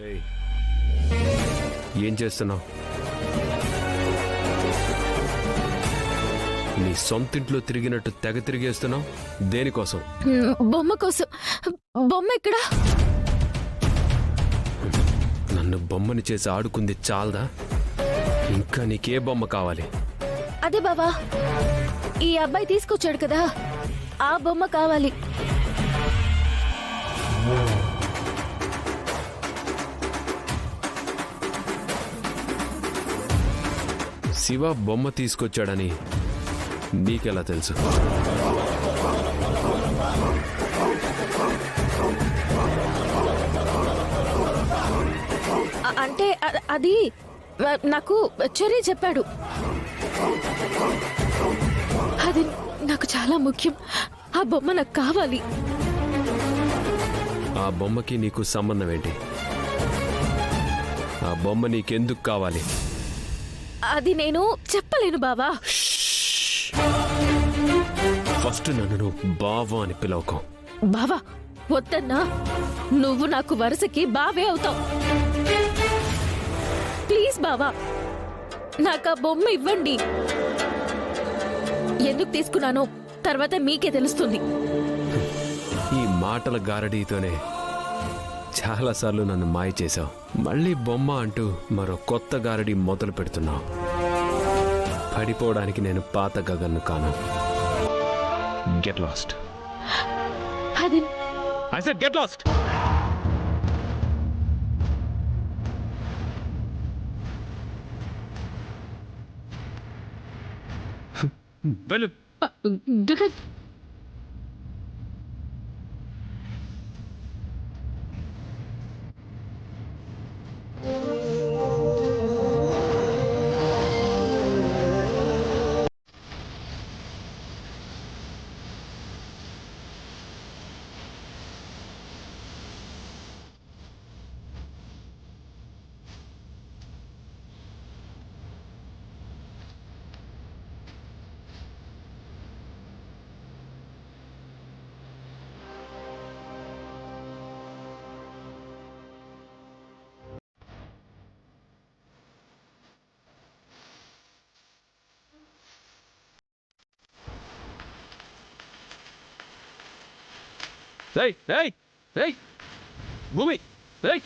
ఏయ్, ఏం చేస్తున్నావు? నీ సొంతింట్లో తిరిగినట్టు తెగ తిరిగేస్తున్నావు దేనికోసం? బొమ్మ కోసం. బొమ్మ ఎక్కడా? నన్ను బొమ్మని చేసి ఆడుకుంది చాలదా? ఇంకా నీకే బొమ్మ కావాలి? అదే బావా, ఈ అబ్బాయి తీసుకొచ్చాడు కదా, ఆ బొమ్మ కావాలి. శివ బొమ్మ తీసుకొచ్చాడని నీకెలా తెలుసు? అంటే అది నాకు చెర్రీ చెప్పాడు. అది నాకు చాలా ముఖ్యం. ఆ బొమ్మ నాకు కావాలి. ఆ బొమ్మకి నీకు సంబంధం ఏంటి? ఆ బొమ్మ నీకెందుకు కావాలి? అది నేను చెప్పలేను బావా. ఫస్ట్ నన్ను నువ్వు బావా అని పిలవకు. బావా వద్దన్నా, నువ్వు నాకు వరుసకి బావే అవుతావు. ప్లీజ్ బావా, నాకు ఆ బొమ్మ ఇవ్వండి. ఎందుకు తీసుకున్నానో తర్వాత మీకే తెలుస్తుంది. ఈ మాటల గారడీతోనే చాలాసార్లు నన్ను మాయ చేశావు. మళ్ళీ బొమ్మ అంటూ మరో కొత్త గారడీ మొదలు పెడుతున్నావు. పడిపోవడానికి నేను పాత గగన్ను కాను. Get lost. అది I said get lost. వెళ్ళు. Hey, hey, hey, భూమి, hey.